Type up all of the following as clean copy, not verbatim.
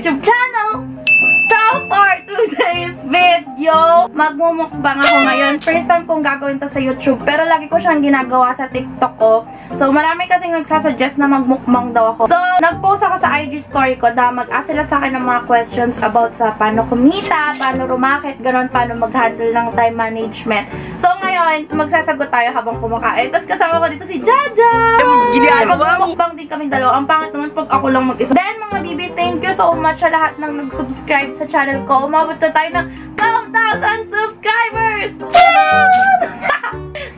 YouTube channel! So, for today's video, magmumukbang ako ngayon. First time kong gagawin to sa YouTube, pero lagi ko siyang ginagawa sa TikTok ko. So, marami kasing nagsasuggest na magmukbang daw ako. So, nag-post ako sa IG story ko na mag-ask sila sa akin ng mga questions about sa paano kumita, paano rumakit, ganon, paano mag-handle ng time management. So, ngayon, magsasagot tayo habang kumakain. Tapos kasama ko dito si Jaja! Magmukbang din kami dalawa. Ang pangit naman pag ako lang mag-isa. Then, mga bibi, thank you so much sa lahat ng nag-subscribe sa channel ko. Umabot na tayo ng 12,000 subscribers!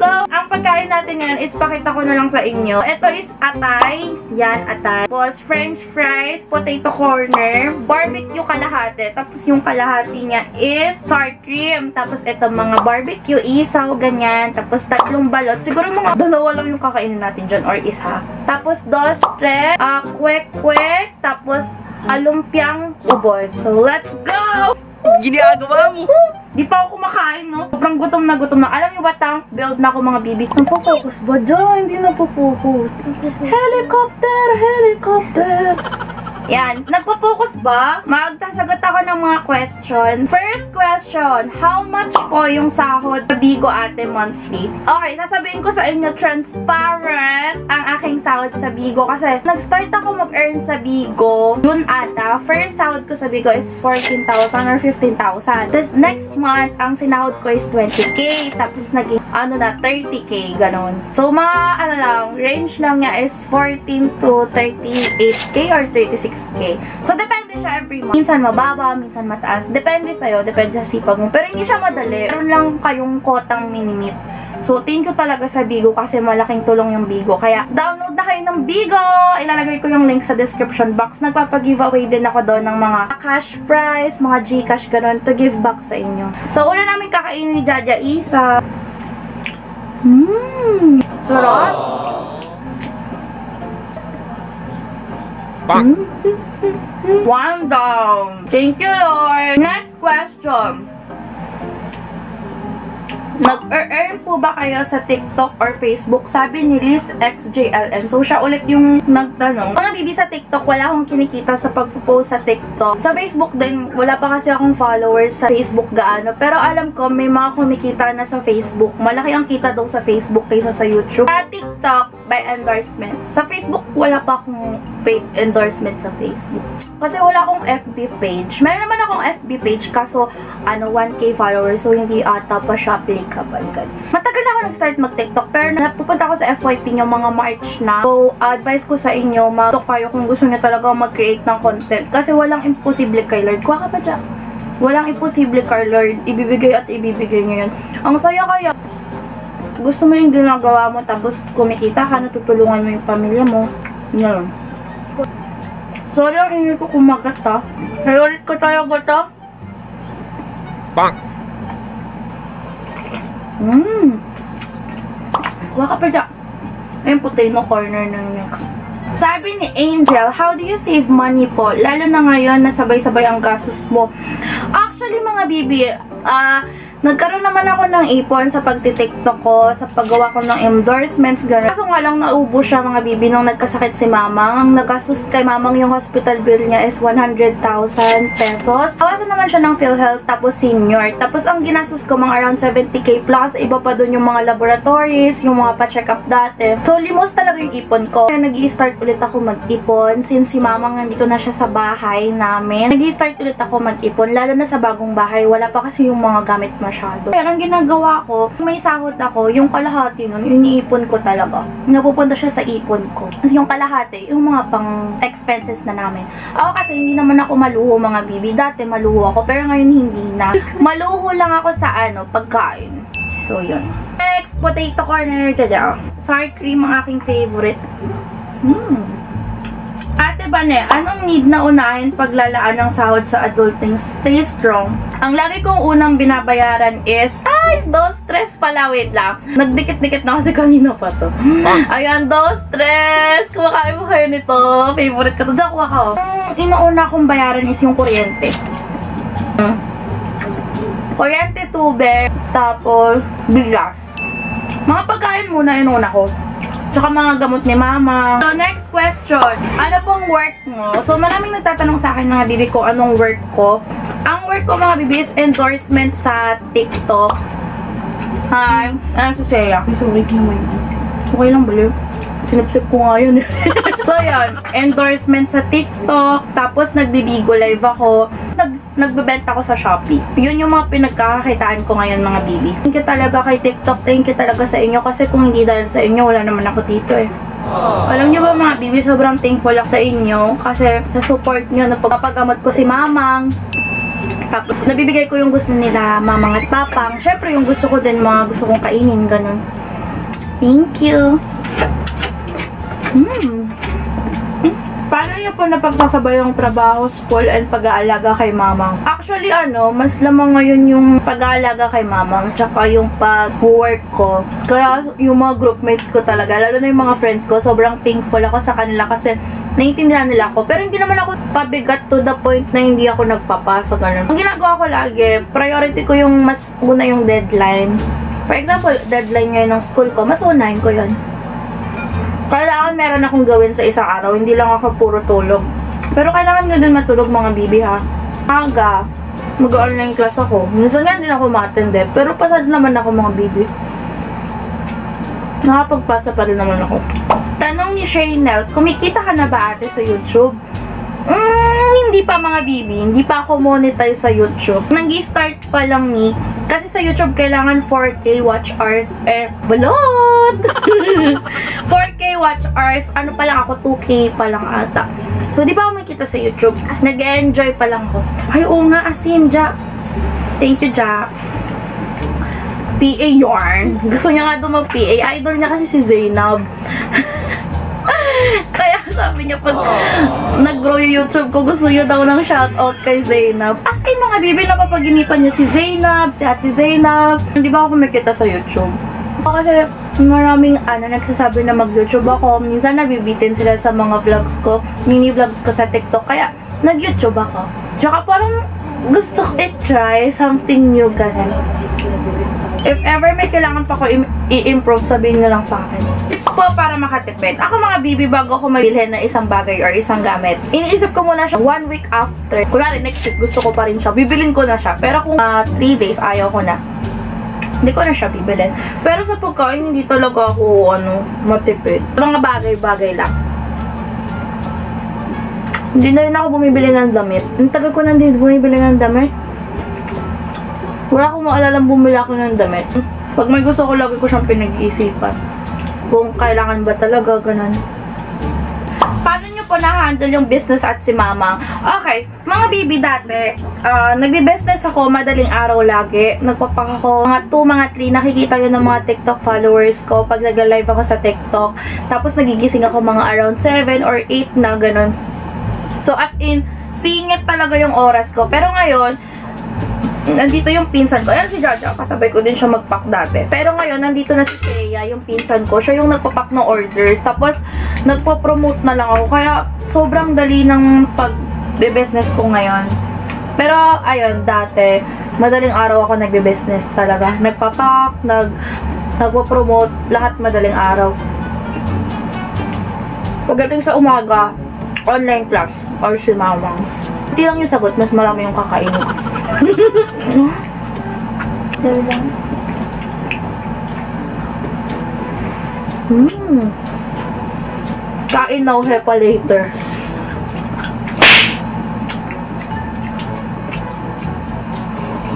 So, ang pagkain natin ngayon is pakita ko na lang sa inyo. Ito is atay. Yan, atay. Tapos, french fries, potato corner, barbecue kalahati. Tapos, yung kalahati niya is sour cream. Tapos, ito mga barbecue, isaw, ganyan. Tapos, 3 balot. Siguro mga 2 lang yung kakainin natin dyan or isa. Tapos, 2, kwek-kwek. Tapos, alumpiang ubod. So, let's go! Ginagawa mo! Di pa ako kumakain, no? Sobrang gutom na gutom na. Alam niyo ba, tank build na ako mga bibi. Napopokus ba dyan? Hindi napopokus. Helicopter! Helicopter! Yan. Nagpo-focus ba? Magsasagot ako ng mga question. First question, how much po yung sahod sa Bigo Ate monthly? Okay, sasabihin ko sa inyo, transparent ang aking sahod sa Bigo. Kasi, nag-start ako mag-earn sa Bigo. June ata. First sahod ko sa Bigo is 14,000 or 15,000. Tapos, next month, ang sinahod ko is 20k. Tapos, naging, 30k. Ganon. So, mga, range lang niya is 14 to 38k or 36k. So, depende siya every month. Minsan mababa, minsan mataas. Depende sa'yo, depende sa sipag mo. Pero hindi siya madali. Meron lang kayong kotang minimit. So, thank you talaga sa Bigo kasi malaking tulong yung Bigo. Kaya, download na kayo ng Bigo! Ilalagay ko yung link sa description box. Nagpapag-giveaway din ako doon ng mga cash prize, mga Gcash, ganun, to give back sa inyo. So, una namin kakainin ni Jaja isa. Sarap! One down. Thank you, Lord. Next question. Nag-earn po ba kayo sa TikTok or Facebook? Sabi ni Liz XJLN. So, siya ulit yung nagtanong. Mga bibi sa TikTok, wala akong kinikita sa pagpo-post sa TikTok. Sa Facebook din, wala pa kasi akong followers sa Facebook gaano. Pero alam ko, may mga kumikita na sa Facebook. Malaki ang kita daw sa Facebook kaysa sa YouTube. Sa TikTok, by endorsement. Sa Facebook, wala pa akong paid endorsement sa Facebook. Kasi wala akong FB page. Meron naman akong FB page, kaso 1k followers. So, hindi ata pa siya applicable. Matagal na ako nag-start mag-TikTok, pero napupunta ako sa FYP nyo mga March na. So, advice ko sa inyo, mag-TikTok kayo kung gusto nyo talaga mag-create ng content. Kasi walang imposible kay Lord. Kuha ka pa dyan. Walang imposible kay Lord. Ibibigay at ibibigay nyo yun. Ang saya kaya, gusto mo yung ginagawa mo, tapos kumikita ka, natutulungan mo yung pamilya mo. Yan. Sorry ang ingay ko kumagat ha. Nayorit ko tayo ba ito? Bang! Kuha ka pa dyan. Ayun, potato corner ng next. Sabi ni Angel, how do you save money po? Lalo na ngayon na sabay-sabay ang gastos mo. Actually, mga bibi, nagkaroon naman ako ng ipon sa pagti-TikTok ko, sa paggawa ko ng endorsements, gano'n. Kaso nga lang naubo siya mga bibi nung nagkasakit si Mamang. Ang nagastos kay Mamang yung hospital bill niya is 100,000 pesos. Tawasan naman siya ng PhilHealth tapos senior. Tapos ang ginastos ko mga around 70k plus. Iba pa dun yung mga laboratories, yung mga pa-check up dati. So limos talaga yung ipon ko. Kaya nag-i-start ulit ako mag-ipon. Since si Mamang nandito na siya sa bahay namin, nag-i-start ulit ako mag-ipon. Lalo na sa bagong bahay. Wala pa kasi yung mga gamit masyado. Kaya ang ginagawa ko, may sahod ako, yung kalahati nun, iniipon ko talaga. Napupunta siya sa ipon ko. Kasi yung kalahati, yung mga pang expenses na namin. Ako kasi hindi naman ako maluho mga bibi. Dati maluho ako, pero ngayon hindi na. Maluho lang ako sa pagkain. So, yun. Next, potato corner. Jaja. Sour cream ang aking favorite. Ate Bane, anong need na unahin paglalaan ng sahod sa adulting? Stay strong. Ang lagi kong unang binabayaran is, those stress pala, wait lang. Nagdikit-dikit na kasi kanina pa to. Ayan, those stress. Kumakain mo kayo nito. Favorite ka to. Diyan kuha ka. Ang inuuna kong bayaran is yung kuryente. Kuryente, tubig, tapos bigas. Mga pagkain muna inuuna ko. Tsaka mga gamot ni mama. So, next question. Ano pong work mo? So, maraming nagtatanong sa akin mga bibi ko anong work ko. Ang work ko mga bibi is endorsement sa TikTok. Hi. Ano si Seya? Sorry naman. Okay lang bali. Sinipsip ko nga yun. So, yun. Endorsement sa TikTok. Tapos, nagbibigo live ako. Nagbebenta ako sa Shopee. Yun yung mga pinagkakakitaan ko ngayon, mga bibi. Thank you talaga kay TikTok. Thank you talaga sa inyo. Kasi kung hindi dahil sa inyo, wala naman ako dito eh. Alam niyo ba mga bibi, sobrang thankful ako sa inyo. Kasi sa support niyo, napapagamot ko si Mamang. Tapos, nabibigay ko yung gusto nila, Mamang at Papang. Syempre, yung gusto ko din, mga gusto kong kainin, ganun. Thank you. Paano niyo po napagsasabay yung trabaho, school, and pag-aalaga kay Mamang? Actually, mas lamang ngayon yung pag-aalaga kay Mamang, tsaka yung pag-work ko. Kaya yung mga groupmates ko talaga, lalo na yung mga friends ko, sobrang thankful ako sa kanila kasi naiintindihan nila ako. Pero hindi naman ako pabigat to the point na hindi ako nagpapasok. Ganun. Ang ginagawa ko lagi, priority ko yung mas una yung deadline. For example, deadline ngayon ng school ko, mas unahin ko yun. Kailangan meron akong gawin sa isang araw, hindi lang ako puro tulog. Pero kailangan nyo din matulog mga bibi ha. Aga, mag-online class ako. Minsan nga din ako ma-attend pero pasad naman ako mga bibi. Nakapagpasa pa rin naman ako. Tanong ni Shaynel, kumikita ka na ba ate sa YouTube? Hindi pa mga bibi. Hindi pa ako monetize sa YouTube. Nag-start pa lang ni. Kasi sa YouTube, kailangan 4K watch hours. Balot! 4K watch hours. Ano pa lang ako? 2K pa lang ata. So, di ba ako makita sa YouTube? Nag-enjoy pa lang ako. Ay, oo nga, asin, Ja. Thank you, Ja. PA Yarn. Gusto niya nga doon mag-PA. Idol niya kasi si Zainab. Kaya sabi niya pag nag-grow yung YouTube ko, gusto niya daw ng shoutout kay Zainab. As in mga bibi, napapaginipan niya si Zainab, si Ate Zainab. Hindi ba ako kumikita sa YouTube? Kasi maraming nagsasabi na mag-YouTube ako. Minsan nabibitin sila sa mga vlogs ko, mini vlogs ko sa TikTok. Kaya nag-YouTube ako. Tsaka parang gusto ko i-try something new ganun. If ever may kailangan pa ko i-improve, sabihin nyo lang sa akin. Tips po para makatipid. Ako mga bibi, bago ko mabilhin na isang bagay or isang gamit, iniisip ko muna siya 1 week after. Kunwari, next week gusto ko pa rin siya. Bibilin ko na siya. Pero kung 3 days, ayaw ko na. Hindi ko na siya bibilin. Pero sa pagkain, hindi talaga ako, matipid. Mga bagay-bagay lang. Hindi na rin ako bumibili ng damit. Ang tagal ko na hindi bumibili ng damit. Wala akong maalalang bumili ako ng damit. Pag may gusto ko, lagi ko siyang pinag-iisipan. Kung kailangan ba talaga, ganun. Paano nyo po na-handle yung business at si Mama? Okay, mga bibi dati, nagbi-business ako madaling araw lagi. Nagpapak ako mga 2, mga 3. Nakikita yun ng mga TikTok followers ko pag nag-live ako sa TikTok. Tapos nagigising ako mga around 7 or 8 na, ganun. So, as in, singit talaga yung oras ko. Pero ngayon, nandito yung pinsan ko. Ayan si Jaja, kasabay ko din siya mag-pack dati. Pero ngayon, nandito na si Seya, yung pinsan ko. Siya yung nagpapack ng orders. Tapos, nagpo-promote na lang ako. Kaya, sobrang dali ng pag-business ko ngayon. Pero, ayun, dati, madaling araw ako nagbe-business talaga. Nagpapack, nagpo-promote, lahat madaling araw. Pagdating sa umaga, online class, or si Mamang. Hindi lang yung sagot, mas marami yung kakainin ko. Kain now, hepa later.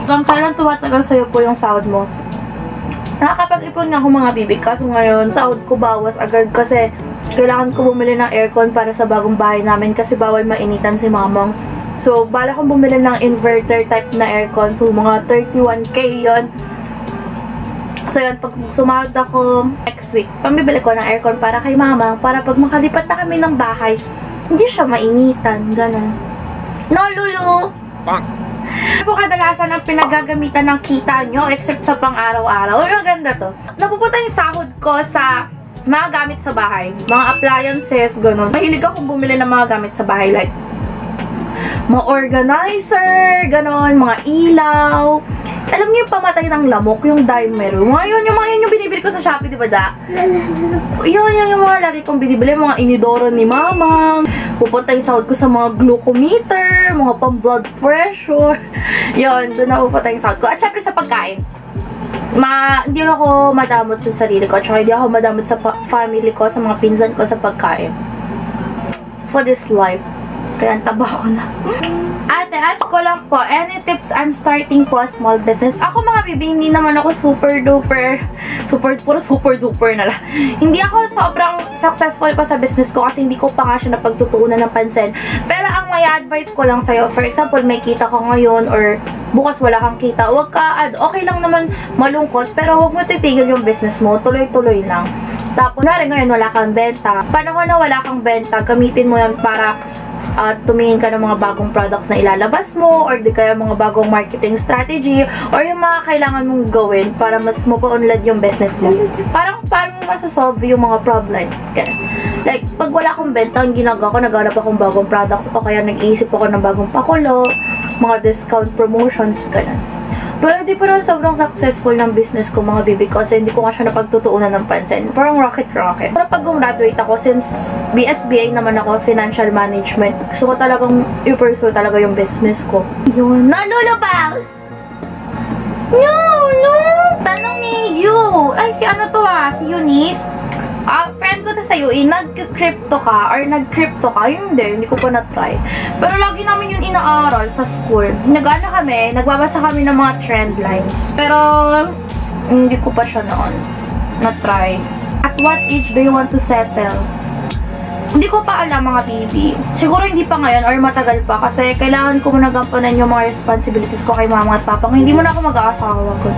Hanggang kailan tumatagal sa'yo po yung sahod mo? Nakakapag-ipon nga ako mga bibi, kaso ngayon, sahod ko bawas agad kasi kailangan ko bumili ng aircon para sa bagong bahay namin kasi bawal mainitan si Mamang. So, bala kong bumili ng inverter type na aircon. So, mga 31K yon. So, yun, pag sumahod ako next week, pambibili ko ng aircon para kay Mamang, para pag makalipat na kami ng bahay, hindi siya mainitan. Ganon. No, Lulu! Ano po kadalasan ang pinagagamitan ng kita nyo except sa pang-araw-araw? Ang ganda to. Napupunta yung sahod ko sa mga gamit sa bahay. Mga appliances, ganon. Mahilig akong bumili ng mga gamit sa bahay. Like, mga organizer, ganon, mga ilaw, Alam niyo yung pamatay ng lamok, yung dimer. Yung mga yun yung binibili ko sa Shopee, di ba, Ja? Yun yung mga lagi kong binibili. Mga inidoro ni Mamang. Pupunta yung sahod ko sa mga glucometer, mga pang-blood pressure. Yun, doon na pupunta yung sahod ko. At syempre sa pagkain. Hindi ako madamot sa sarili ko. At saka hindi ako madamot sa family ko, sa mga pinsan ko sa pagkain. For this life. Kaya ang taba ko na. Ate, ask ko lang po, any tips I'm starting po a small business? Ako mga bibi, hindi naman ako super duper na lang. Hindi ako sobrang successful pa sa business ko kasi hindi ko pa nga siya napagtutuunan ng pansin. Pero ang may advice ko lang sa'yo, for example, may kita ka ngayon or bukas wala kang kita, huwag ka, okay lang naman malungkot, pero huwag mo titigil yung business mo, tuloy-tuloy lang. Tapos, ngayon wala kang benta. Panahon na wala kang benta, gamitin mo yan para tumingin ka ng mga bagong products na ilalabas mo or di kaya mga bagong marketing strategy or yung mga kailangan mong gawin para mas mapaunlad yung business mo. Parang paano mo masasolve yung mga problems. Like, pag wala akong benta, ang ginagawa ko, naghanap akong bagong products o kaya nag-iisip ako ng bagong pakulo, mga discount promotions, ganun. Pero hindi pa rin sobrang successful ng business ko, mga bibi ko, kasi hindi ko nga siya napagtutuunan ng pansin. Parang rocket. Pero pag gumraduate ako, since BSBA naman ako, financial management, gusto ko talagang i-pursue talaga yung business ko. Yun. Nalulabas! No! Tanong ni Yu! Ay, si ano to si Eunice. Friend ko to sa'yo, nag-crypto ka, or nag-crypto ka, hindi ko pa na-try. Pero lagi namin yung inaaral sa school. Nagbabasa kami ng mga trend lines. Pero, hindi ko pa siya noon na-try. At what age do you want to settle? Hindi ko pa alam, mga baby. Siguro hindi pa ngayon, or matagal pa, kasi kailangan ko muna gampanan yung mga responsibilities ko kay mama at papa. Hindi mo na ako mag-aasawa ko.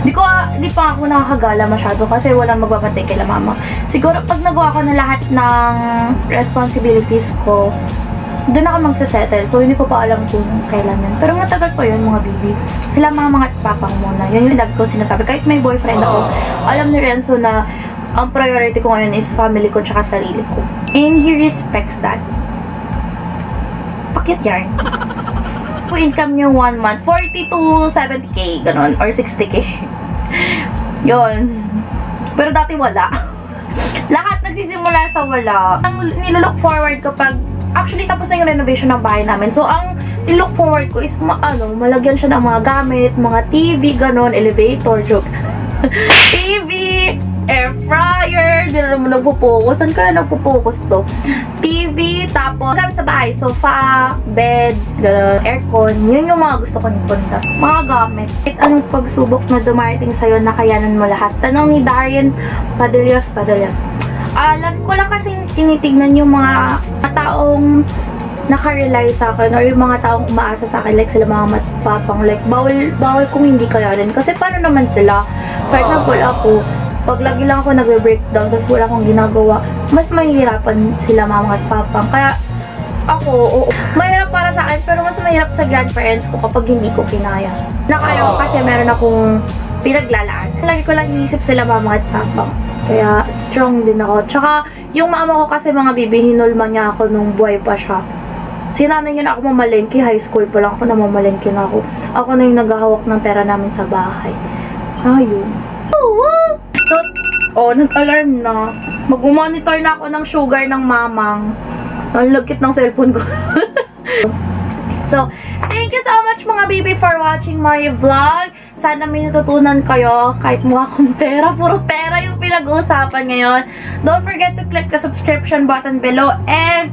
Hindi pa ako nakakagala masyado kasi walang magbabantay kay mama. Siguro pag nagawa ko na lahat ng responsibilities ko, doon ako magsasettle. So, hindi ko pa alam kung kailan yan. Pero matagal pa yun, mga baby. Sila mga at papang muna. Yun yung lagi ko sinasabi. Kahit may boyfriend ako, alam ni Renzo na ang priority ko ngayon is family ko tsaka sarili ko. And he respects that. Pakit yarn. Income niyo 1 month, 40 to 70k, ganun, or 60k. Yun. Pero dati wala. Lahat nagsisimula sa wala. Ang nilook forward ko actually tapos na yung renovation ng bahay namin. So, ang nilook forward ko is, malagyan siya ng mga gamit, mga TV, ganun, elevator, joke. TV, air fryer, di na naman nagpo-focus. Saan kaya nagpo-focus to? TV, tapos gamit sa bahay, sofa, bed, aircon. Yun yung mga gusto ko nipunta. Mga gamit. Anong pagsubok na dumarating sa'yo na kayanan mo lahat? Tanong ni Darien Padillas. Lagi ko lang kasing tinitignan yung mga taong nakarely sa akin or yung mga taong umaasa sa akin, like sila mga matpapang, like bawal kung hindi kayanin. Kasi paano naman sila? For example, ako, pag lagi lang ako nagbe-breakdown tapos wala akong ginagawa, mas mahihirapan sila mama at papang. Kaya ako, mahirap para sa akin, pero mas mahirap sa grandparents ko kapag hindi ko kinaya. Nakaya ko kasi meron akong pinaglalaan. Lagi ko lang inisip sila mama at papang. Kaya strong din ako. Tsaka yung mama ko kasi, mga bibi, hinulma niya ako nung buhay pa siya. Sinanay niya na ako mamalengke. High school pa lang ako na mamalengke na ako. Ako na yung naghahawak ng pera namin sa bahay. Ayun. So, nag-alarm na. Mag-monitor na ako ng sugar ng mamang. Ang lagkit ng cellphone ko. So, thank you so much, mga baby, for watching my vlog. Sana may natutunan kayo. Kahit mukha akong pera, puro pera yung pinag-uusapan ngayon. Don't forget to click the subscription button below and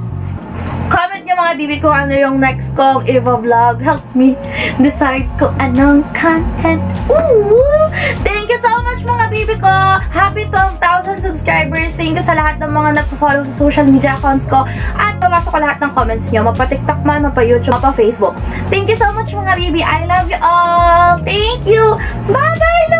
comment nyo, mga bibi, kung ano yung next kong Eva vlog. Help me decide kung anong content. Ooh! Thank you so much, mga bibi ko! Happy 12,000 subscribers! Thank you sa lahat ng mga nagpo-follow sa social media accounts ko. At papasok ko lahat ng comments nyo. Mapa-TikTok man, mapa-YouTube, mapa-Facebook. Thank you so much, mga bibi. I love you all! Thank you! Bye-bye!